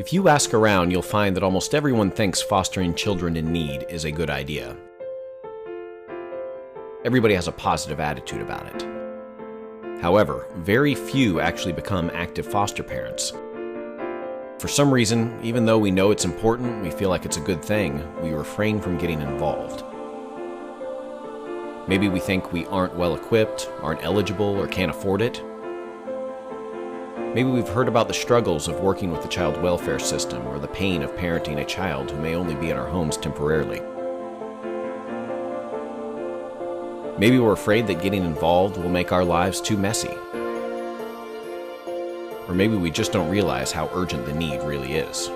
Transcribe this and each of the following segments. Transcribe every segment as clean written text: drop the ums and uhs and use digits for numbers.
If you ask around, you'll find that almost everyone thinks fostering children in need is a good idea. Everybody has a positive attitude about it. However, very few actually become active foster parents. For some reason, even though we know it's important, we feel like it's a good thing, we refrain from getting involved. Maybe we think we aren't well equipped, aren't eligible, or can't afford it. Maybe we've heard about the struggles of working with the child welfare system or the pain of parenting a child who may only be in our homes temporarily. Maybe we're afraid that getting involved will make our lives too messy. Or maybe we just don't realize how urgent the need really is.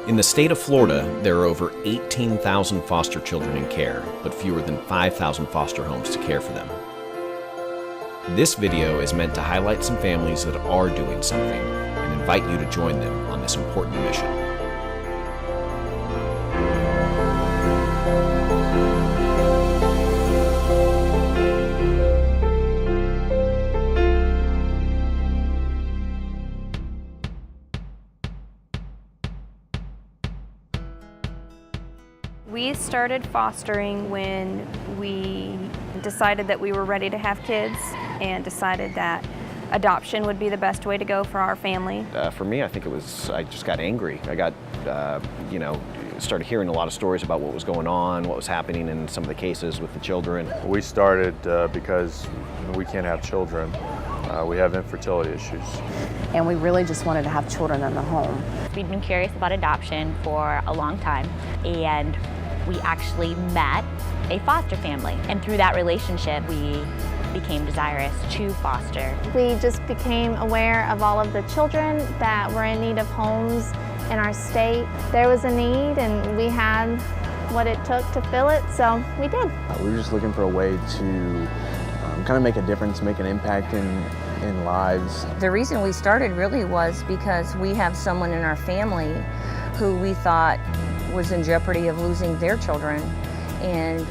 In the state of Florida, there are over 18,000 foster children in care, but fewer than 5,000 foster homes to care for them. This video is meant to highlight some families that are doing something and invite you to join them on this important mission. We started fostering when we decided that we were ready to have kids and decided that adoption would be the best way to go for our family. For me, I think I just got angry. I got, started hearing a lot of stories about what was going on, what was happening in some of the cases with the children. We started because we can't have children. We have infertility issues. And we really just wanted to have children in the home. We'd been curious about adoption for a long time, and we actually met a foster family. And through that relationship, we became desirous to foster. We just became aware of all of the children that were in need of homes in our state. There was a need and we had what it took to fill it, so we did. We were just looking for a way to kind of make a difference, make an impact in lives. The reason we started really was because we have someone in our family who we thought was in jeopardy of losing their children, and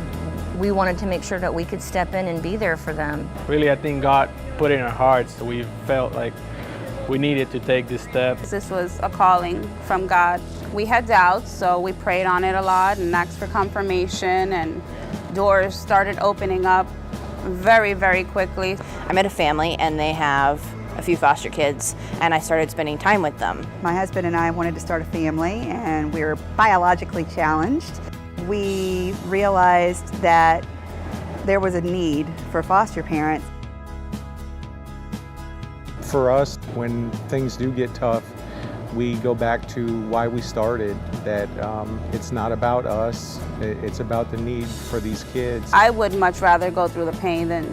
we wanted to make sure that we could step in and be there for them. Really, I think God put it in our hearts that we felt like we needed to take this step. This was a calling from God. We had doubts, so we prayed on it a lot and asked for confirmation, and doors started opening up very, very quickly. I met a family and they have a few foster kids, and I started spending time with them. My husband and I wanted to start a family, and we were biologically challenged. We realized that there was a need for foster parents. For us, when things do get tough, we go back to why we started, that it's not about us, it's about the need for these kids. I would much rather go through the pain than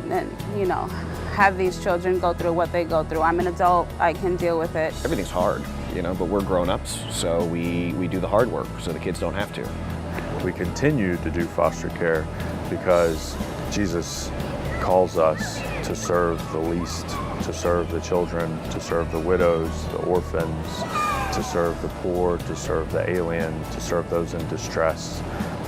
have these children go through what they go through. I'm an adult, I can deal with it. Everything's hard, but we're grown-ups, so we do the hard work so the kids don't have to. We continue to do foster care because Jesus calls us to serve the least, to serve the children, to serve the widows, the orphans, to serve the poor, to serve the alien, to serve those in distress,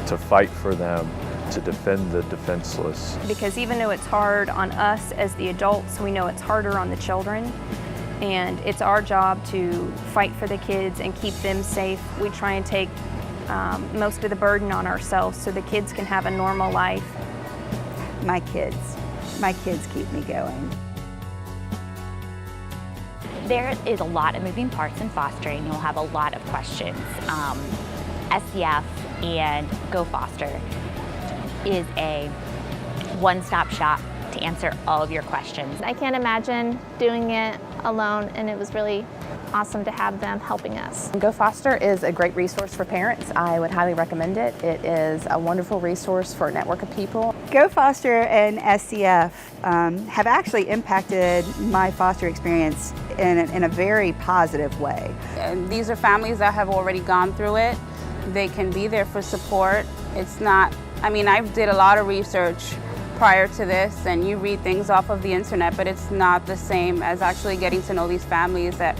to fight for them, to defend the defenseless. Because even though it's hard on us as the adults, we know it's harder on the children. And it's our job to fight for the kids and keep them safe. We try and take most of the burden on ourselves so the kids can have a normal life. My kids keep me going. There is a lot of moving parts in fostering. You'll have a lot of questions. SCF and Go Foster is a one-stop shop to answer all of your questions. I can't imagine doing it alone, and it was really awesome to have them helping us. Go Foster is a great resource for parents. I would highly recommend it. It is a wonderful resource for a network of people. Go Foster and SCF have actually impacted my foster experience in a very positive way. And these are families that have already gone through it. They can be there for support. It's not, I did a lot of research prior to this, and you read things off of the internet, but it's not the same as actually getting to know these families that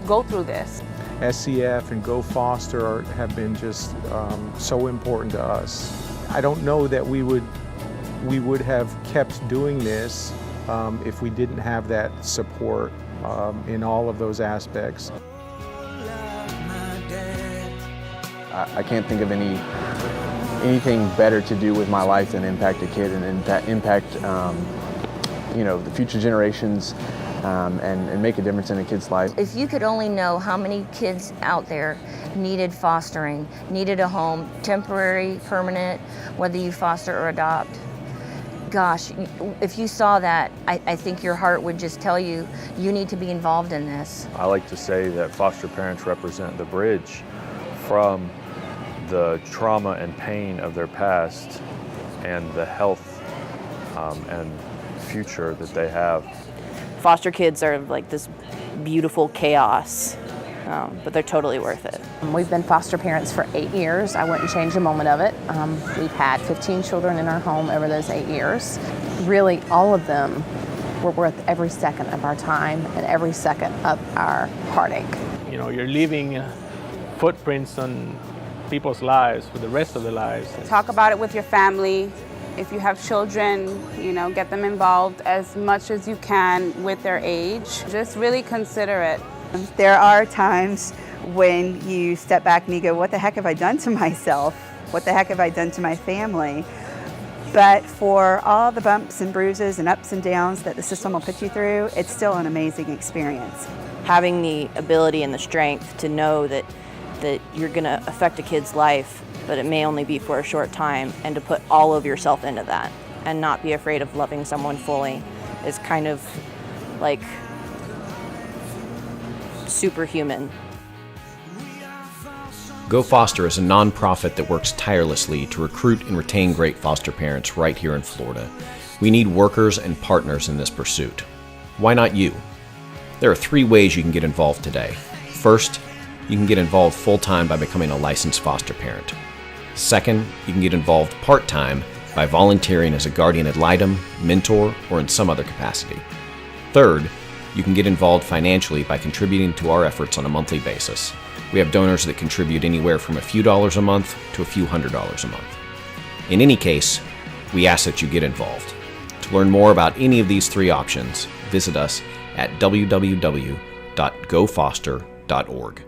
go through this. SCF and Go Foster have been just so important to us. I don't know that we would have kept doing this if we didn't have that support in all of those aspects. I can't think of anything better to do with my life than impact a kid and impact the future generations and make a difference in a kid's life. If you could only know how many kids out there needed fostering, needed a home, temporary, permanent, whether you foster or adopt, gosh, if you saw that, I think your heart would just tell you, you need to be involved in this. I like to say that foster parents represent the bridge from the trauma and pain of their past and the health and future that they have. Foster kids are like this beautiful chaos, but they're totally worth it. We've been foster parents for 8 years. I wouldn't change a moment of it. We've had 15 children in our home over those 8 years. Really, all of them were worth every second of our time and every second of our heartache. You know, you're leaving footprints on people's lives for the rest of their lives. Talk about it with your family. If you have children, get them involved as much as you can with their age. Just really consider it. There are times when you step back and you go, what the heck have I done to myself? What the heck have I done to my family? But for all the bumps and bruises and ups and downs that the system will put you through, it's still an amazing experience. Having the ability and the strength to know that you're going to affect a kid's life, but it may only be for a short time, and to put all of yourself into that and not be afraid of loving someone fully is kind of like superhuman. Go Foster is a nonprofit that works tirelessly to recruit and retain great foster parents right here in Florida. We need workers and partners in this pursuit. Why not you? There are 3 ways you can get involved today. First, you can get involved full-time by becoming a licensed foster parent. Second, you can get involved part-time by volunteering as a guardian ad litem, mentor, or in some other capacity. Third, you can get involved financially by contributing to our efforts on a monthly basis. We have donors that contribute anywhere from a few dollars a month to a few $100s a month. In any case, we ask that you get involved. To learn more about any of these 3 options, visit us at www.gofoster.org.